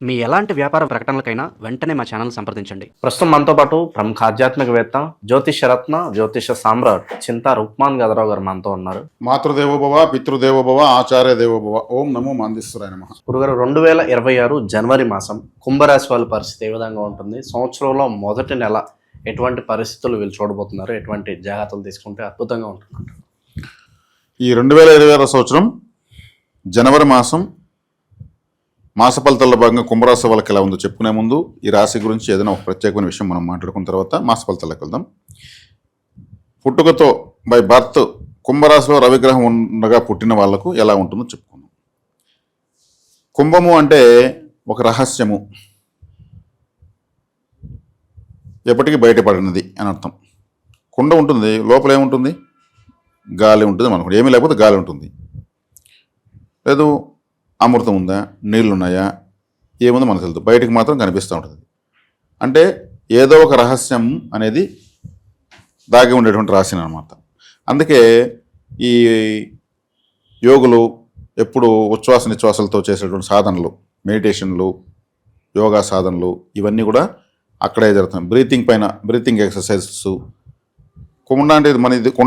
మీ ఎలాంటి వ్యాపార ప్రకటనలకైనా వెంటనే మా ఛానల్ సంప్రదించండి. ప్రస్తుతం మనతో పాటు ప్రముఖ ఆధ్యాత్మికవేత్త జ్యోతిషరత్న జ్యోతిష సామ్రాట్ చింతా రుక్మాన్ గదరావు గారు మనతో ఉన్నారు. మాతృదేవోభవ పితృదేవోభవ ఆచార్య దేవోభవ. ఓం నమో మాందేశ్వరాయ నమః. గురుగారు 2026 జనవరి మాసం కుంభరాశి వాళ్ళ పరిస్థితి ఏ విధంగా ఉంటుంది? సంవత్సరంలో మొదటి నెల ఎటువంటి పరిస్థితులు వీళ్ళు చూడబోతున్నారు? ఎటువంటి జాగ్రత్తలు తీసుకుంటే అద్భుతంగా ఉంటుంది? ఈ 2026 సంవత్సరం జనవరి మాస ఫలితాల్లో భాగంగా కుంభరాశి వాళ్ళకి ఎలా ఉందో చెప్పుకునే ముందు ఈ రాశి గురించి ఏదైనా ఒక ప్రత్యేకమైన విషయం మనం మాట్లాడుకున్న తర్వాత మాస ఫలితాలకు వెళ్దాం. పుట్టుకతో బై బర్త్ కుంభరాశిలో రవిగ్రహం ఉండగా పుట్టిన వాళ్లకు ఎలా ఉంటుందో చెప్పుకుందాం. కుంభము అంటే ఒక రహస్యము, ఎప్పటికీ బయటపడినది అని అర్థం. కుండ ఉంటుంది, లోపల ఏముంటుంది? గాలి ఉంటుంది. మనకు ఏమీ లేకపోతే గాలి ఉంటుంది. లేదు అమృతం ఉందా, నీళ్ళు ఉన్నాయా, ఏముందో మనకు తెలుసు. బయటికి మాత్రం కనిపిస్తూ ఉంటుంది. అంటే ఏదో ఒక రహస్యం అనేది దాగి ఉండేటువంటి రాశి అనమాట. అందుకే ఈ యోగులు ఎప్పుడు ఉచ్ఛ్వాస నిశ్వాసాలతో చేసేటువంటి సాధనలు, మెడిటేషన్లు, యోగా సాధనలు ఇవన్నీ కూడా అక్కడే జరుగుతాయి. Breathing exercises. కుండ అంటే ఇది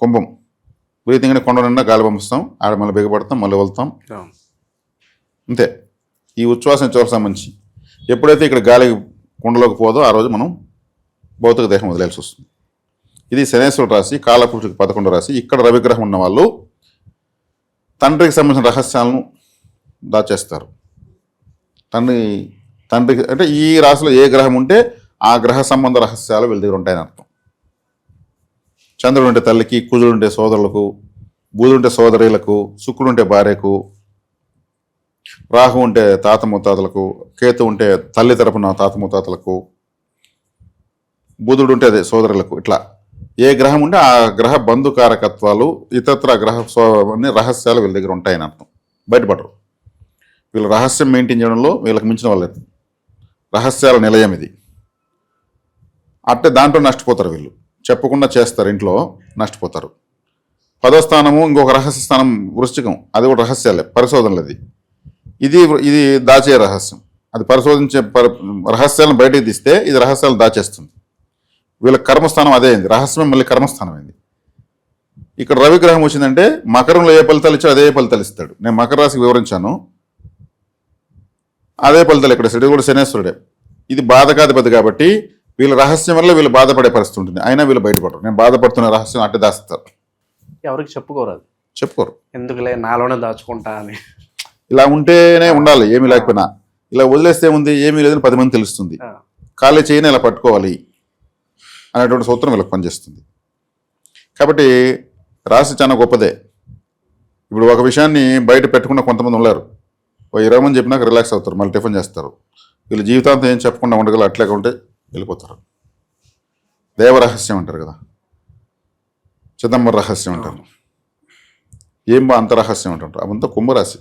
కుంభం. బ్రీతింగ్ అంటే కొండ నిండా గాలి పంపిస్తాం, ఆడ మళ్ళీ బిగపడతాం, మళ్ళీ వెళ్తాం, అంతే. ఈ ఉచ్ఛ్వాస నిశ్వాసం సంబంధించి ఎప్పుడైతే ఇక్కడ గాలి కుండలోకి పోదో ఆ రోజు మనం భౌతిక దేహం వదిలేసి వస్తుంది. ఇది శనేశ్వర రాశి, కాలపురుషుడికి 11వ రాశి. ఇక్కడ రవిగ్రహం ఉన్న వాళ్ళు తండ్రికి సంబంధించిన రహస్యాలను దాచేస్తారు. తండ్రికి అంటే ఈ రాశిలో ఏ గ్రహం ఉంటే ఆ గ్రహ సంబంధ రహస్యాలు వీళ్ళ దగ్గర ఉంటాయని అర్థం. చంద్రుడు ఉంటే తల్లికి, కుజుడు ఉంటే సోదరులకు, బుధుడు ఉంటే సోదరులకు, శుక్రుడు ఉంటే భార్యకు, రాహు ఉంటే తాత ముత్తాతలకు, కేతు ఉంటే తల్లి తరపున తాత ముత్తాతలకు, బుధుడు ఉంటే అదే సోదరులకు. ఇట్లా ఏ గ్రహం ఉంటే ఆ గ్రహ బంధుకారకత్వాలు, ఇతర గ్రహ రహస్యాలు వీళ్ళ దగ్గర ఉంటాయని అర్థం. బయటపడరు. వీళ్ళ రహస్యం మెయింటైన్ చేయడంలో వీళ్ళకి మించిన వాళ్ళు రహస్యాల నిలయం ఇది. అంటే దాంట్లో నష్టపోతారు వీళ్ళు. చెప్పకుండా చేస్తారు, ఇంట్లో నష్టపోతారు. 10వ స్థానము ఇంకొక రహస్య స్థానం వృశ్చికం, అది కూడా రహస్యాలే, పరిశోధనలు. ఇది దాచే రహస్యం. అది పరిశోధించే రహస్యాలను బయటకు తీస్తే ఇది రహస్యాలు దాచేస్తుంది. వీళ్ళ కర్మస్థానం అదే అయింది, రహస్యం మళ్ళీ కర్మస్థానం అయింది. ఇక్కడ రవిగ్రహం వచ్చిందంటే మకరంలో ఏ ఫలితాలు ఇచ్చో అదే ఫలితాలు ఇస్తాడు. నేను మకర రాశికి వివరించాను, అదే ఫలితాలు ఇక్కడ ఇస్తాడు. ఇది కూడా శనేశ్వరుడే. ఇది బాధకాధిపతి కాబట్టి వీళ్ళ రహస్యం వల్ల వీళ్ళు బాధపడే పరిస్థితి ఉంటుంది. అయినా వీళ్ళు బయటపడరు. నేను బాధపడుతున్న రహస్యం అట్టే దాస్తారు. ఎవరికి చెప్పుకోరు, అది చెప్పుకోరు. ఎందుకులే నాలోనే దాచుకుంటా అని. ఇలా ఉంటేనే ఉండాలి, ఏమీ లేకపోయినా. ఇలా వదిలేస్తే ఉంది, ఏమీ లేదని 10 మంది తెలుస్తుంది. ఖాళీ చేయని ఇలా పట్టుకోవాలి అనేటువంటి సూత్రం వీళ్ళకి పనిచేస్తుంది. కాబట్టి రాశి చాలా గొప్పదే. ఇప్పుడు ఒక విషయాన్ని బయట పెట్టకుండా కొంతమంది ఉన్నారు. 20 మంది చెప్పినాక రిలాక్స్ అవుతారు, మళ్ళీ టిఫిన్ చేస్తారు. వీళ్ళు జీవితాంతం ఏం చెప్పకుండా ఉండగలరు, అట్లాగే ఉంటే వెళ్ళిపోతారు. దేవరహస్యం అంటారు కదా, చిదంబర రహస్యం అంటారు, ఏం అంతరహస్యం అంటారు. అవంతా కుంభరాశి.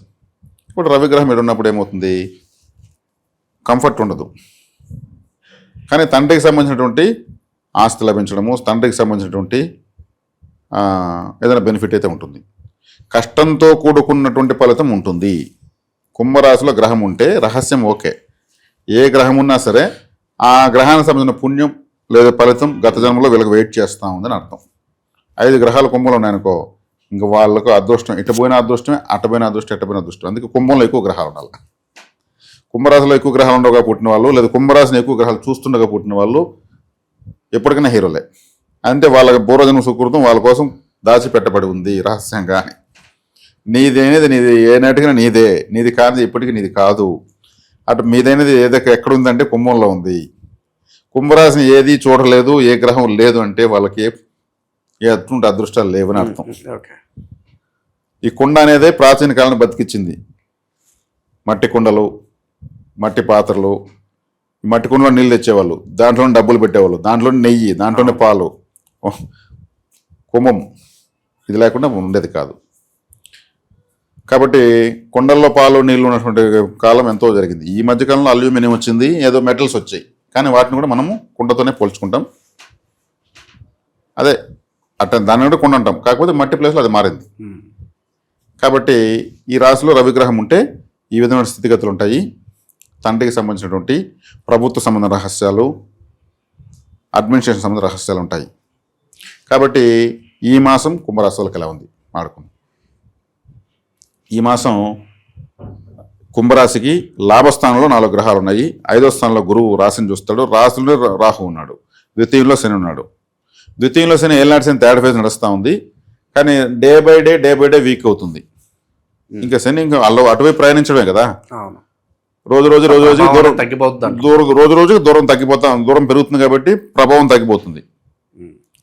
ఇప్పుడు రవిగ్రహం ఇక్కడ ఉన్నప్పుడు ఏమవుతుంది? కంఫర్ట్ ఉండదు. కానీ తండ్రికి సంబంధించినటువంటి ఆస్తి లభించడము, తండ్రికి సంబంధించినటువంటి ఏదైనా బెనిఫిట్ అయితే ఉంటుంది. కష్టంతో కూడుకున్నటువంటి ఫలితం ఉంటుంది. కుంభరాశిలో గ్రహం ఉంటే రహస్యం ఓకే. ఏ గ్రహం ఉన్నా సరే ఆ గ్రహానికి సంబంధించిన పుణ్యం లేదా ఫలితం గత జన్మలో వీళ్ళకి వెయిట్ చేస్తూ ఉందని అర్థం. 5 గ్రహాలు కుంభంలో ఉన్నాయనుకో, ఇంకా వాళ్ళకు అదృష్టం, ఇటపోయిన అదృష్టమే, అటపోయిన అదృష్టం, ఎట్టపోయిన అదృష్టం. అందుకే కుంభంలో ఎక్కువ గ్రహాలు ఉండాలి. కుంభరాశిలో ఎక్కువ గ్రహాలు ఉండగా పుట్టిన వాళ్ళు, లేదా కుంభరాశిని ఎక్కువ గ్రహాలు చూస్తుండగా పుట్టిన వాళ్ళు ఎప్పటికైనా హీరోలే. అంటే వాళ్ళ పూర్వజన్మ సుకృతం వాళ్ళ కోసం దాచిపెట్టబడి ఉంది రహస్యంగా అని. నీదేనేది నీది, ఏ నాటికైనా నీదే, నీది కాదు ఇప్పటికీ నీది కాదు. అటు మీదైనది ఏదైనా ఎక్కడుందంటే కుంభంలో ఉంది. కుంభరాశిని ఏది చూడలేదు, ఏ గ్రహం లేదు అంటే వాళ్ళకి అటువంటి అదృష్టాలు లేవని అర్థం. ఈ కుండ అనేదే ప్రాచీన కాలాన్ని బతికిచ్చింది. మట్టి కుండలు, మట్టి పాత్రలు, మట్టి కుండలో నీళ్ళు తెచ్చేవాళ్ళు, దాంట్లోనే డబ్బులు పెట్టేవాళ్ళు, దాంట్లోనే నెయ్యి, దాంట్లోనే పాలు. కుంభం ఇది లేకుండా ఉండేది కాదు. కాబట్టి కుండల్లో పాలు నీళ్ళు ఉన్నటువంటి కాలం ఎంతో జరిగింది. ఈ మధ్యకాలంలో అల్యూమినియం వచ్చింది, ఏదో మెటల్స్ వచ్చాయి, కానీ వాటిని కూడా మనము కుండతోనే పోల్చుకుంటాం. అదే దాన్ని కూడా కుండ అంటాం, కాకపోతే మట్టి ప్లేస్లో అది మారింది. కాబట్టి ఈ రాశిలో రవిగ్రహం ఉంటే ఈ విధమైన స్థితిగతులు ఉంటాయి. తండ్రికి సంబంధించినటువంటి ప్రభుత్వ సంబంధ రహస్యాలు, అడ్మినిస్ట్రేషన్ సంబంధ రహస్యాలు ఉంటాయి. కాబట్టి ఈ మాసం కుంభరాశి వాళ్ళకి ఎలా ఉంది మాడుకుందాం. ఈ మాసం కుంభరాశికి లాభస్థానంలో 4 గ్రహాలు ఉన్నాయి. 5వ స్థానంలో గురువు రాశిని చూస్తాడు. రాశిలో రాహు ఉన్నాడు. ద్వితీయంలో శని ఉన్నాడు. ద్వితీయంలో శని ఏళ్ళనాటి శని థర్డ్ ఫేజ్ నడుస్తూ ఉంది. కానీ డే బై డే వీక్ అవుతుంది. ఇంకా శని ఇంకా అటువైపు ప్రయాణించడమే కదా. రోజు దూరం తగ్గిపోతుంది. దూరం పెరుగుతుంది కాబట్టి ప్రభావం తగ్గిపోతుంది.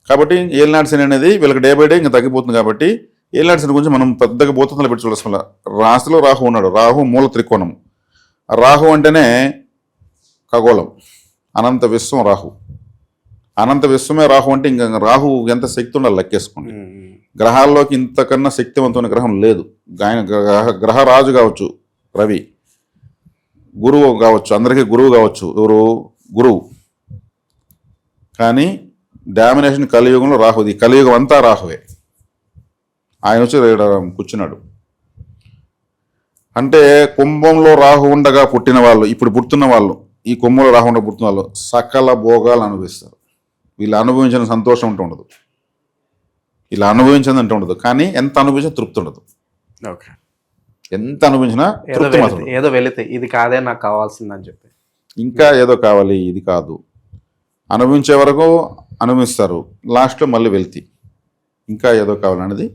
కాబట్టి ఏళ్ళనాటి శని అనేది వీళ్ళకి డే బై డే ఇంకా తగ్గిపోతుంది. కాబట్టి ఏళ్ళనాటి శని గురించి మనం పెద్దగా బోధనలు పెట్టి చూడాల్సిన రాశిలో రాహు ఉన్నాడు. రాహు మూల త్రికోణం. రాహు అంటేనే ఖగోళం, అనంత విశ్వం. రాహు అనంత విశ్వమే. రాహు అంటే ఇంకా రాహు ఎంత శక్తి ఉండాలి లెక్కేసుకోండి. గ్రహాల్లోకి ఇంతకన్నా శక్తివంతమైన గ్రహం లేదు. ఆయన గ్రహరాజు కావచ్చు రవి, గురువు కావచ్చు, అందరికీ గురువు కావచ్చు. ఎవరు? గురువు. కానీ డామినేషన్ కలియుగంలో రాహుది. కలియుగం అంతా రాహువే. ఆయన వచ్చి కూర్చున్నాడు. అంటే కుంభంలో రాహు ఉండగా పుట్టిన వాళ్ళు, ఇప్పుడు పుడుతున్న వాళ్ళు, ఈ కుంభంలో రాహు ఉండగా పుట్టిన వాళ్ళు సకల భోగాలు అనుభవిస్తారు. వీళ్ళు అనుభవించిన సంతోషం అంటూ ఉండదు, ఇలా అనుభవించింది అంటూ ఉండదు. కానీ ఎంత అనుభవించినా తృప్తి ఉండదు. ఎంత అనుభవించినా తృప్తి మాత్రం. ఏదో వెళితే ఇది కాదే నాకు కావాల్సిందని చెప్పి ఇంకా ఏదో కావాలి, ఇది కాదు. అనుభవించే వరకు అనుభవిస్తారు, లాస్ట్లో మళ్ళీ వెళ్తి ఇంకా ఏదో కావాలనేది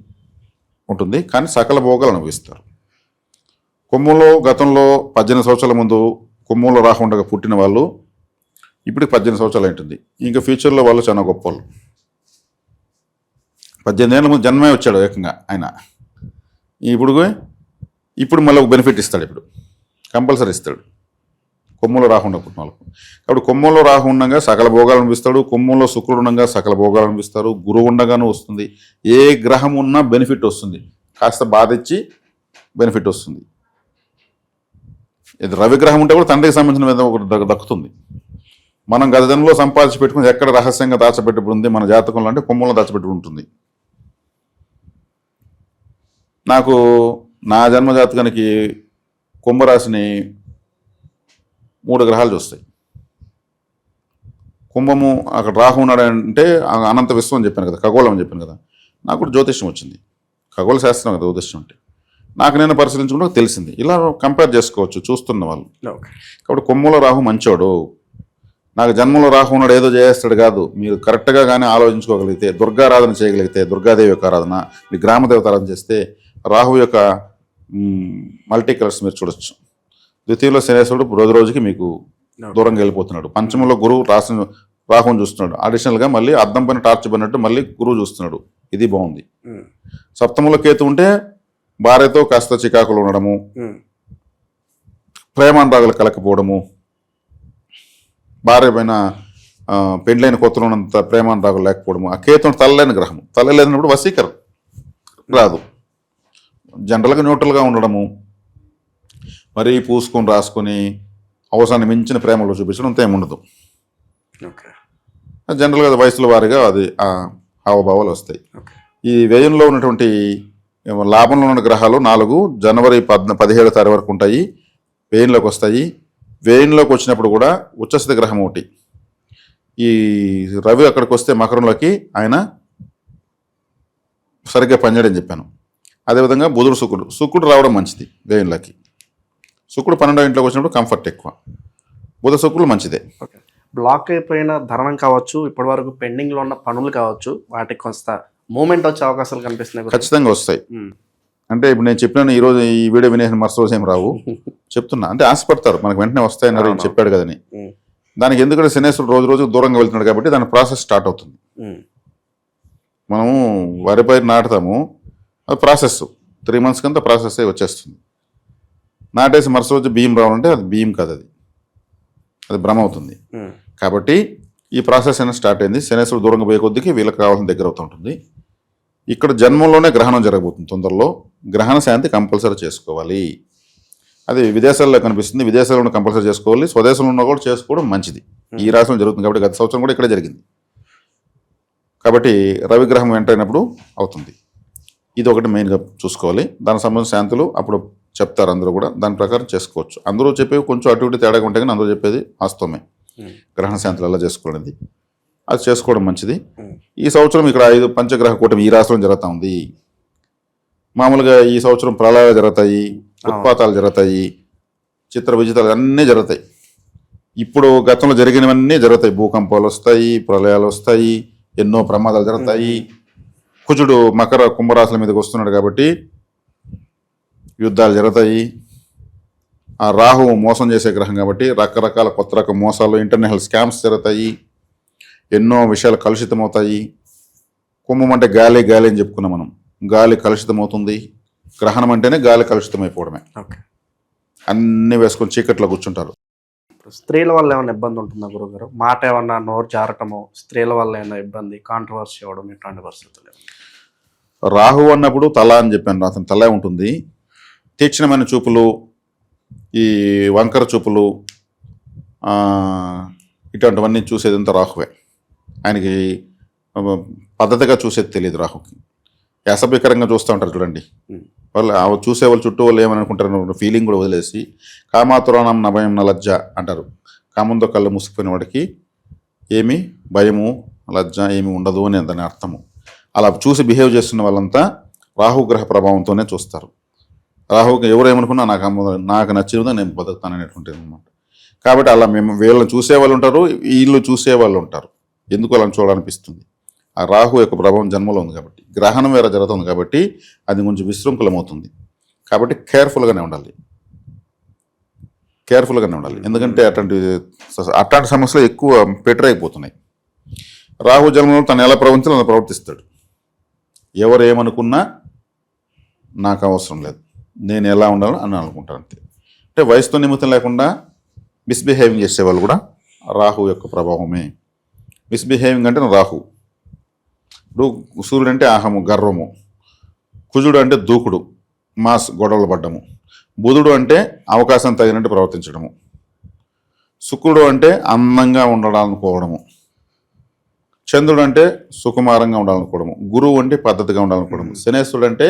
ఉంటుంది. కానీ సకల భోగాలు అనుభవిస్తారు. కుంభంలో గతంలో 18 సంవత్సరాల ముందు కుంభంలో రాకుండా పుట్టిన వాళ్ళు ఇప్పటికి 18 సంవత్సరాలు ఉంటుంది. ఇంకా ఫ్యూచర్లో వాళ్ళు చాలా గొప్ప వాళ్ళు. 18 ఏళ్ళ ముందు జన్మే వచ్చాడు ఏకంగా ఆయన. ఇప్పుడు మళ్ళీ ఒక బెనిఫిట్ ఇస్తాడు. ఇప్పుడు కంపల్సరీ ఇస్తాడు కొమ్ములో రాకుండా పుట్టిన వాళ్ళకు. కాబట్టి కొమ్ములో రాహు ఉండగా సకల భోగాలు అనిపిస్తాడు. కొమ్ములో శుక్రుడు ఉండగా సకల భోగాలు అనిపిస్తారు. గురువు ఉండగానే వస్తుంది. ఏ గ్రహం ఉన్నా బెనిఫిట్ వస్తుంది. కాస్త బాధ ఇచ్చి బెనిఫిట్ వస్తుంది. ఇది రవిగ్రహం ఉంటే కూడా తండ్రికి సంబంధించిన మీద ఒకటి దక్కుతుంది. మనం గత జన్మలో సంపాదించి పెట్టుకుని ఎక్కడ రహస్యంగా దాచబెట్టుబడి ఉంది మన జాతకంలో అంటే కొమ్ములో దాచబెట్టుకుని ఉంటుంది. నాకు నా జన్మ జాతకానికి కుంభరాశిని 3 గ్రహాలు చూస్తాయి. కుంభము అక్కడ రాహు ఉన్నాడంటే అనంత విశ్వం అని చెప్పాను కదా, ఖగోళం అని చెప్పాను కదా. నాకు కూడా జ్యోతిష్యం వచ్చింది. ఖగోళ శాస్త్రం కదా జ్యోతిష్యం అంటే. నాకు నేను పరిశీలించుకుంటే తెలిసింది. ఇలా కంపేర్ చేసుకోవచ్చు చూస్తున్న వాళ్ళు. కాబట్టి కొమ్ములో రాహు మంచోడు. నాకు జన్మలో రాహు ఉన్నాడు ఏదో చేస్తాడు కాదు. మీరు కరెక్ట్గా కానీ ఆలోచించుకోగలిగితే, దుర్గారాధన చేయగలిగితే, దుర్గాదేవి యొక్క ఆరాధన, మీ గ్రామదేవత ఆరాధన చేస్తే రాహు యొక్క మల్టీ కలర్స్ మీరు చూడొచ్చు. ద్వితీయంలో శనేశ్వరుడు రోజు రోజుకి మీకు దూరంగా వెళ్ళిపోతున్నాడు. పంచమంలో గురువు రాహుని చూస్తున్నాడు. అడిషనల్గా మళ్ళీ అద్దం పైన టార్చ్ పడినట్టు మళ్ళీ గురువు చూస్తున్నాడు. ఇది బాగుంది. సప్తమంలో కేతు ఉంటే భార్యతో కాస్త చికాకులు ఉండడము, ప్రేమానురాగాలు కలకపోవడము, భార్య పైన పెండ్లైన కొత్తలో ఉన్నంత ప్రేమానురాగాలు లేకపోవడము. ఆ కేతు తలలేని గ్రహం. తలలేనప్పుడు వశీకరం రాదు. జనరల్గా న్యూట్రల్గా ఉండడము, మరీ పూసుకొని రాసుకొని అవసరాన్ని మించిన ప్రేమలో చూపించడం అంత ఏమి ఉండదు. జనరల్గా వయసుల వారిగా అది హావభావాలు వస్తాయి. ఈ వ్యయంలో ఉన్నటువంటి లాభంలో ఉన్న గ్రహాలు 4 జనవరి 17వ తారీఖు వరకు ఉంటాయి. వ్యయంలోకి వస్తాయి. వ్యయంలోకి వచ్చినప్పుడు కూడా ఉచ్చస్థితి గ్రహం ఒకటి. ఈ రవి అక్కడికి వస్తే మకరంలోకి ఆయన సరిగ్గా పనిచేయడం చెప్పాను. అదేవిధంగా బుధుడు శుక్రుడు రావడం మంచిది. వ్యయంలోకి శుక్రుడు 12వ ఇంట్లోకి వచ్చినప్పుడు కంఫర్ట్ ఎక్కువ. బుధ శుక్రులు మంచిదే. బ్లాక్ అయిపోయిన ధనం కావచ్చు, ఇప్పటి వరకు పెండింగ్లో ఉన్న పనులు కావచ్చు, వాటికి కొంత మూమెంట్ వచ్చే అవకాశాలు కనిపిస్తున్నాయి. ఖచ్చితంగా వస్తాయి. అంటే ఇప్పుడు నేను చెప్పినాను ఈరోజు ఈ వీడియో వినేసిన మరుసటి ఏం రావు చెప్తున్నా. అంటే ఆశపడతారు మనకు వెంటనే వస్తాయన్నారు చెప్పాడు కదని. దానికి ఎందుకంటే శనేశ్వరుడు రోజు రోజు దూరంగా వెళ్తున్నాడు కాబట్టి దాని ప్రాసెస్ స్టార్ట్ అవుతుంది. మనము వరి పైరు నాటుతాము, అది ప్రాసెస్ 3 months కంతా ప్రాసెస్ వచ్చేస్తుంది. నాటేసి మరుసటి రోజు బియ్యం రావాలంటే అది బియ్యం కాదు, అది భ్రమ అవుతుంది. కాబట్టి ఈ ప్రాసెస్ అయినా స్టార్ట్ అయింది. శనేశ్వరుడు దూరంగా పోయే కొద్దికి వీళ్ళకి కావాల్సిన దగ్గర అవుతూ ఉంటుంది. ఇక్కడ జన్మంలోనే గ్రహణం జరగబోతుంది తొందరలో. గ్రహణ శాంతి కంపల్సరీ చేసుకోవాలి. అది విదేశాల్లో కనిపిస్తుంది. విదేశాల్లో కంపల్సరీ చేసుకోవాలి. స్వదేశంలో ఉన్న కూడా చేసుకోవడం మంచిది. ఈ రాశిలో జరుగుతుంది కాబట్టి గత సంవత్సరం కూడా ఇక్కడే జరిగింది. కాబట్టి రవిగ్రహం ఎంటర్ అయినప్పుడు అవుతుంది. ఇది ఒకటి మెయిన్గా చూసుకోవాలి. దానికి సంబంధించిన శాంతులు అప్పుడు చెప్తారు అందరూ కూడా. దాని ప్రకారం చేసుకోవచ్చు. అందరూ చెప్పేవి కొంచెం అటు ఇటు తేడాగా ఉంటాయి, కానీ అందరూ చెప్పేది వాస్తవమే. గ్రహణ శాంతులు ఎలా చేసుకోవడానికి అది చేసుకోవడం మంచిది. ఈ సంవత్సరం ఇక్కడ 5 పంచగ్రహ కూటమి ఈ రాశిలో జరుగుతూ ఉంది. మామూలుగా ఈ సంవత్సరం ప్రళయాలు జరుగుతాయి, ఉత్పాతాలు జరుగుతాయి, చిత్ర విజితాలు అన్నీ జరుగుతాయి. ఇప్పుడు గతంలో జరిగినవన్నీ జరుగుతాయి. భూకంపాలు వస్తాయి, ప్రళయాలు వస్తాయి, ఎన్నో ప్రమాదాలు జరుగుతాయి. కుజుడు మకర కుంభరాశుల మీదకి వస్తున్నాడు కాబట్టి యుద్ధాలు జరుగుతాయి. ఆ రాహు మోసం చేసే గ్రహం కాబట్టి రకరకాల కొత్త రకం మోసాలు, ఇంటర్నేషనల్ స్కామ్స్ జరుగుతాయి, ఎన్నో విషయాలు కలుషితమవుతాయి. కుంభం అంటే గాలి గాలి అని చెప్పుకున్నాం మనం. గాలి కలుషితమవుతుంది. గ్రహణం అంటేనే గాలి కలుషితమైపోవడమే. ఓకే. అన్నీ వేసుకొని చీకట్లో కూర్చుంటారు. స్త్రీల వల్ల ఏమైనా ఇబ్బంది ఉంటుందా గురుగారు? మాట ఏమన్నా నోరు జారటము, స్త్రీల వల్ల ఏమైనా ఇబ్బంది, కాంట్రవర్సీ అవ్వడం, ఇట్లాంటి పరిస్థితులు? రాహు అన్నప్పుడు తల అని చెప్పాను, అతని తలే ఉంటుంది. తీక్షణమైన చూపులు, ఈ వంకర చూపులు, ఇటువంటివన్నీ చూసేదంతా రాహువే. ఆయనకి పద్ధతిగా చూసేది తెలియదు రాహుకి. అసభ్యకరంగా చూస్తూ ఉంటారు చూడండి. వాళ్ళు చూసేవాళ్ళు చుట్టూ వాళ్ళు ఏమని అనుకుంటారు ఫీలింగ్ కూడా వదిలేసి కామాతురాణం నభయం లజ్జ అంటారు. కామంతో కళ్ళు మూసుకుపోయిన వాడికి ఏమి భయము లజ్జ ఏమి ఉండదు అని దాని అర్థము. అలా చూసి బిహేవ్ చేస్తున్న వాళ్ళంతా రాహుగ్రహ ప్రభావంతోనే చూస్తారు. రాహుకి ఎవరేమనుకున్నా నాకు నచ్చినదో నేను బతుకుతాననేటువంటిది అనమాట. కాబట్టి అలా మేము వీళ్ళని చూసేవాళ్ళు ఉంటారు, వీళ్ళు చూసేవాళ్ళు ఉంటారు. ఎందుకు అలా చూడాలనిపిస్తుంది? ఆ రాహు యొక్క ప్రభావం జన్మలో ఉంది కాబట్టి, గ్రహణం వేరే జరుగుతుంది కాబట్టి అది కొంచెం విశృంఖలమవుతుంది. కాబట్టి కేర్ఫుల్గానే ఉండాలి. ఎందుకంటే అట్లాంటి సమస్యలు ఎక్కువ అయిపోతున్నాయి. రాహు జన్మలో తను ఎలా ప్రవర్తించాలో అలా ప్రవర్తిస్తాడు. ఎవరు ఏమనుకున్నా నాకు అవసరం లేదు, నేను ఎలా ఉండాలో అని అనుకుంటాను అంతే. అంటే వయసుతో నిమిత్తం లేకుండా మిస్బిహేవింగ్ చేసేవాళ్ళు కూడా రాహు యొక్క ప్రభావమే. మిస్బిహేవింగ్ అంటే రాహు. ఇప్పుడు సూర్యుడు అంటే అహము గర్వము, కుజుడు అంటే దూకుడు మాస్ గొడవలు పడ్డము, బుధుడు అంటే అవకాశం తగినట్టు ప్రవర్తించడము, శుక్రుడు అంటే అందంగా ఉండాలనుకోవడము, చంద్రుడు అంటే సుకుమారంగా ఉండాలనుకోవడము, గురువు అంటే పద్ధతిగా ఉండాలనుకోవడము, శనేశ్వరుడు అంటే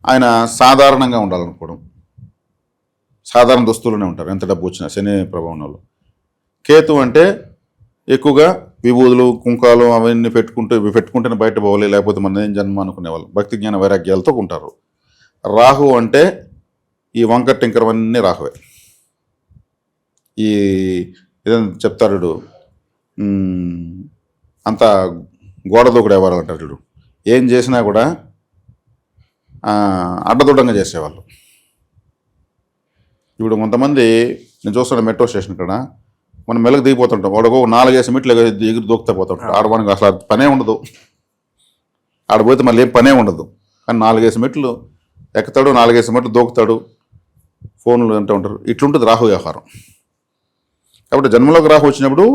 ఆయన సాధారణంగా ఉండాలనుకోవడం, సాధారణ దుస్తులోనే ఉంటారు ఎంత డబ్బు వచ్చినా శని ప్రభావం వాళ్ళు. కేతు అంటే ఎక్కువగా విభూదులు కుంకాలు అవన్నీ పెట్టుకుంటేనే బయట పోవాలి, లేకపోతే మన ఏం జన్మ అనుకునేవాళ్ళు భక్తి జ్ఞాన వైరాగ్యాలతో ఉంటారు. రాహు అంటే ఈ వంకర టింకర్ అన్నీ రాహువే. ఈ ఏదైనా చెప్తారు అంతా గోడ దూకుడు ఎవరు అంటారు చూడు, ఏం చేసినా కూడా అడ్డదొడ్డంగా చేసేవాళ్ళు. ఇప్పుడు కొంతమంది నేను చూస్తున్నా మెట్రో స్టేషన్ ఇక్కడ మనం మెలకు దిగిపోతుంటాం, వాడు 4-5 మెట్లు ఎగురు దూకుతా పోతుంటాం. ఆడవానికి అసలు పనే ఉండదు, ఆడపోతే మళ్ళీ ఏం పనే ఉండదు. కానీ 4-5 మెట్లు ఎక్కుతాడు, 4-5 మెట్లు దూకుతాడు, ఫోన్లు అంటూ ఉంటారు. ఇట్లుంటుంది రాహు వ్యవహారం. కాబట్టి జన్మలోకి రాహు వచ్చినప్పుడు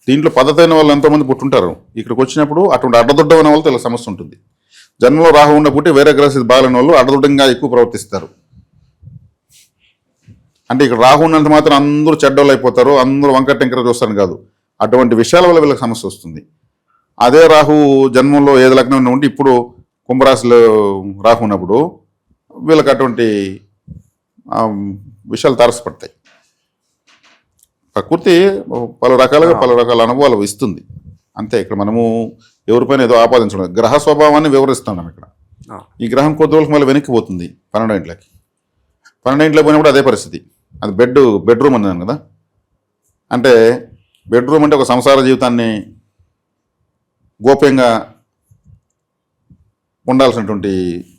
దీంట్లో పద్ధతి అయిన వాళ్ళు ఎంతోమంది పుట్టుంటారు. ఇక్కడికి వచ్చినప్పుడు అటువంటి అడ్డదొడ్డమైన వాళ్ళతో ఇలా సమస్య ఉంటుంది. జన్మలో రాహు ఉన్న పుట్టి వేరే గ్రహస్థితి బాగాలేని వాళ్ళు అడ్డదొడ్డంగా ఎక్కువ ప్రవర్తిస్తారు. అంటే ఇక్కడ రాహు ఉన్నంత మాత్రం అందరూ చెడ్డోళ్ళు అయిపోతారు, అందరూ వంకర టెంకర చూస్తారు కాదు. అటువంటి విషయాల వల్ల వీళ్ళకి సమస్య వస్తుంది. అదే రాహు జన్మంలో ఏది లగ్నం ఉంటే ఇప్పుడు కుంభరాశిలో రాహు ఉన్నప్పుడు వీళ్ళకి అటువంటి విషయాలు తారసపడతాయి. ప్రకృతి పలు రకాల అనుభవాలు ఇస్తుంది అంతే. ఇక్కడ మనము ఎవరిపైన ఏదో ఆపాదించడం, గ్రహ స్వభావాన్ని వివరిస్తున్నాం. ఇక్కడ ఈ గ్రహం కొద్ది రోజులకు మళ్ళీ వెనక్కి పోతుంది 12 ఇంట్లోకి. 12 ఇంట్లో పోయినప్పుడు అదే పరిస్థితి. అది బెడ్రూమ్ అన్నాను కదా. అంటే బెడ్రూమ్ అంటే ఒక సంసార జీవితాన్ని గోప్యంగా ఉండాల్సినటువంటి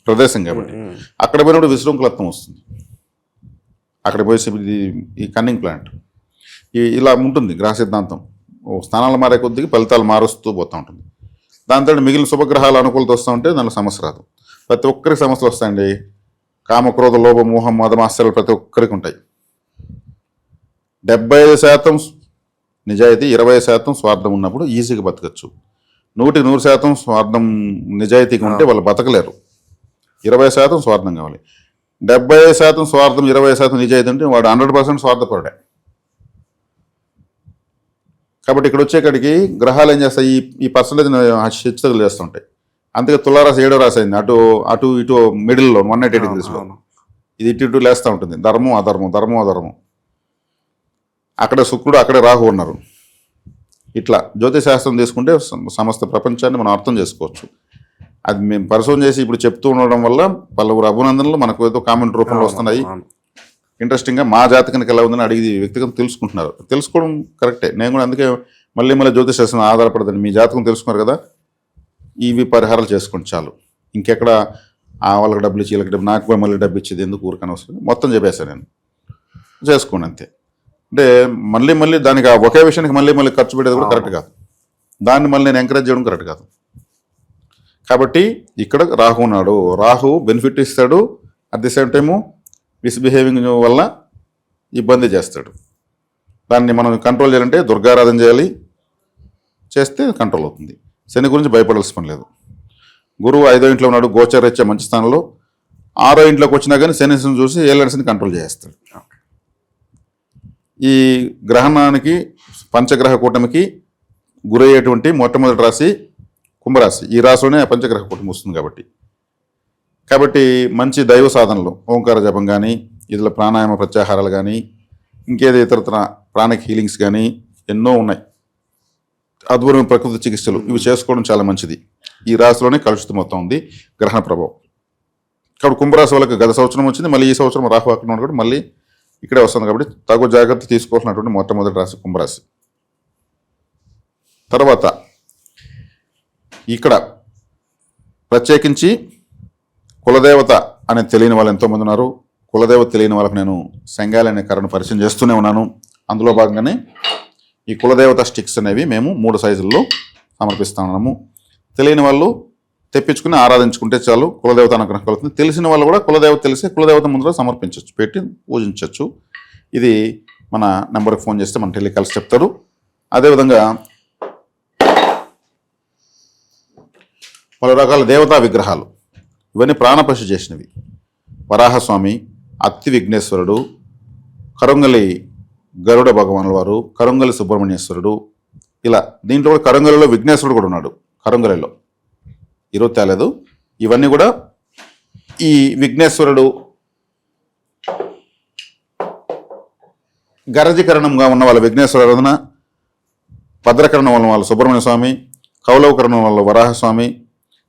ప్రదేశం కాబట్టి అక్కడ పోయినప్పుడు విశృంఖలత్వం వస్తుంది. అక్కడ పోయి ఈ కన్నింగ్ ప్లాంట్ ఇలా ఉంటుంది గ్రహ సిద్ధాంతం. స్థానాలు మారే కొద్దిగా ఫలితాలు మారుస్తూ పోతూ ఉంటుంది. దాంతో మిగిలిన శుభగ్రహాలు అనుకూలత వస్తూ ఉంటే దానిలో సమస్య రాదు. ప్రతి ఒక్కరికి సమస్యలు వస్తాయండి. కామక్రోధ లోభ మోహం మదమాశ్చర్యాలు ప్రతి ఒక్కరికి ఉంటాయి. 75% నిజాయితీ, 20% స్వార్థం ఉన్నప్పుడు ఈజీగా బతకచ్చు. 100% స్వార్థం నిజాయితీగా ఉంటే వాళ్ళు బతకలేరు. 20% స్వార్థం కావాలి. 70% స్వార్థం, 20% నిజాయితీ అంటే వాడు 100% స్వార్థపరుడే. కాబట్టి ఇక్కడ వచ్చేకాడికి గ్రహాలు ఏం చేస్తాయి, ఈ పర్సంటేజ్ హెచ్చుతగులు చేస్తుంటాయి. అందుకే తులారాశి 7వ రాశి అయింది. అటు అటు ఇటు మిడిల్లో 180 డిగ్రీస్లో. అవును. ఇది ఇటు ఇటు లేస్తూ ఉంటుంది. ధర్మం అధర్మం, ధర్మం అధర్మం. అక్కడ శుక్రుడు, అక్కడే రాహు ఉన్నారు. ఇట్లా జ్యోతిశాస్త్రం తీసుకుంటే సమస్త ప్రపంచాన్ని మనం అర్థం చేసుకోవచ్చు. అది మేము పరిశోధన చేసి ఇప్పుడు చెప్తూ ఉండడం వల్ల పలువురు అభినందనలు మనకు ఏదో కామెంట్ రూపంలో వస్తున్నాయి. అవును. ఇంట్రెస్టింగ్గా మా జాతకానికి ఎలా ఉందని అడిగి వ్యక్తిగతం తెలుసుకుంటున్నారు. తెలుసుకోవడం కరెక్టే. నేను కూడా అందుకే మళ్ళీ జ్యోతిశాస్త్రం ఆధారపడదని మీ జాతకం తెలుసుకున్నారు కదా, ఇవి పరిహారాలు చేసుకోండి చాలు. ఇంకెక్కడ వాళ్ళకి డబ్బులు ఇచ్చి వీళ్ళకి డబ్బు, నాకు కూడా మళ్ళీ డబ్బు ఇచ్చేది ఎందుకు ఊరికని వస్తుంది, మొత్తం చెప్పేశాను నేను. చేసుకోండి అంతే. అంటే మళ్ళీ దానికి ఆ ఒకే విషయానికి మళ్ళీ ఖర్చు పెట్టేది కూడా కరెక్ట్ కాదు. దాన్ని మళ్ళీ నేను ఎంకరేజ్ చేయడం కరెక్ట్ కాదు. కాబట్టి ఇక్కడ రాహు ఉన్నాడు. రాహు బెనిఫిట్ ఇస్తాడు, at the same time misbehaving వల్ల ఇబ్బంది చేస్తాడు. దాన్ని మనం కంట్రోల్ చేయాలంటే దుర్గారాధన చేయాలి, చేస్తే కంట్రోల్ అవుతుంది. శని గురించి భయపడాల్సిన పని లేదు. గురువు 5వ ఇంట్లో ఉన్నాడు, గోచరరీత్యా మంచి స్థానంలో. 6వ ఇంట్లోకి వచ్చినా కానీ శనిని చూసి ఏళ్ళని కంట్రోల్ చేస్తాడు. ఈ గ్రహణానికి పంచగ్రహ కూటమికి గురయ్యేటువంటి మొట్టమొదటి రాశి కుంభరాశి. ఈ రాశిలోనే పంచగ్రహ కూటమి వస్తుంది కాబట్టి మంచి దైవ సాధనలు, ఓంకార జపం కానీ, ఇతర ప్రాణాయామ ప్రత్యాహారాలు కానీ, ఇంకేదో ఇతరతర ప్రాణిక్ హీలింగ్స్ కానీ ఎన్నో ఉన్నాయి. అద్భుతమైన ప్రకృతి చికిత్సలు ఇవి చేసుకోవడం చాలా మంచిది. ఈ రాశిలోనే కలుషితం మొత్తం ఉంది గ్రహణ ప్రభావం. కాబట్టి కుంభరాశి వాళ్ళకి గత సంవత్సరం వచ్చింది, మళ్ళీ ఈ సంవత్సరం రాహు అక్కడ ఉన్నాడు కూడా మళ్ళీ ఇక్కడే వస్తుంది. కాబట్టి తగు జాగ్రత్త తీసుకోవాల్సినటువంటి మొట్టమొదటి రాశి కుంభరాశి. తర్వాత ఇక్కడ ప్రత్యేకించి కులదేవత అనేది తెలియని వాళ్ళు ఎంతోమంది ఉన్నారు. కులదేవత తెలియని వాళ్ళకి నేను సంగాలి అనే కర్రను పరిచయం చేస్తూనే ఉన్నాను. అందులో భాగంగానే ఈ కులదేవత స్టిక్స్ అనేవి మేము 3 సైజుల్లో సమర్పిస్తున్నాము. తెలియని వాళ్ళు తెప్పించుకుని ఆరాధించుకుంటే చాలు, కులదేవత అనుగ్రహం కలుగుతుంది. తెలిసిన వాళ్ళు కూడా కులదేవత తెలిసి కులదేవత ముందులో సమర్పించవచ్చు, పెట్టి పూజించవచ్చు. ఇది మన నెంబర్కి ఫోన్ చేస్తే మన టెలికాల్స్ చెప్తారు. అదేవిధంగా పలు రకాల దేవతా విగ్రహాలు, ఇవన్నీ ప్రాణపశు చేసినవి. వరాహస్వామి, అత్తి విఘ్నేశ్వరుడు, కరుంగలి గరుడ భగవానుల వారు, కరుంగలి సుబ్రహ్మణ్యేశ్వరుడు, ఇలా దీంట్లో కూడా కరుంగలిలో విఘ్నేశ్వరుడు కూడా ఉన్నాడు. కరుంగలిలో ఈరోజు తేలేదు. ఇవన్నీ కూడా ఈ విఘ్నేశ్వరుడు గరజీకరణంగా ఉన్న వాళ్ళ విఘ్నేశ్వర ఆరాధన, భద్రకరణం వల్ల వాళ్ళు సుబ్రహ్మణ్య స్వామి, కౌలవకరణం వల్ల వరాహస్వామి,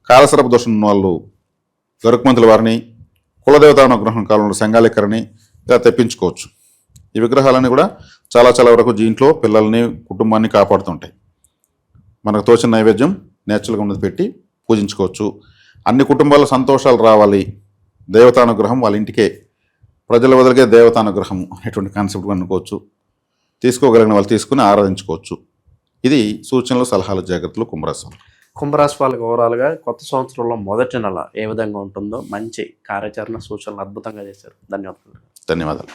కాలసరప దోషం ఉన్న వాళ్ళు గరుక్మంతుల వారిని, కులదేవతానుగ్రహం కాలంలో సంగాళికరని ఇలా తెప్పించుకోవచ్చు. ఈ విగ్రహాలన్నీ కూడా చాలా వరకు దీంట్లో పిల్లల్ని, కుటుంబాన్ని కాపాడుతుంటాయి. మనకు తోచిన నైవేద్యం నేచురల్గా ఉన్నది పెట్టి పూజించుకోవచ్చు. అన్ని కుటుంబాల సంతోషాలు రావాలి, దేవతానుగ్రహం వాళ్ళ ఇంటికే, ప్రజల వదిలిగే దేవతానుగ్రహం ఎటువంటి కాన్సెప్ట్ అనుకోవచ్చు. తీసుకోగలిగిన వాళ్ళు తీసుకుని ఆరాధించుకోవచ్చు. ఇది సూచనలు, సలహాలు, జాగ్రత్తలు కుంభరాశి. కుంభరాశి వాళ్ళకి ఓవరాల్గా కొత్త సంవత్సరంలో మొదటి నెల ఏ విధంగా ఉంటుందో మంచి కార్యాచరణ సూచనలు అద్భుతంగా చేశారు. ధన్యవాదాలు.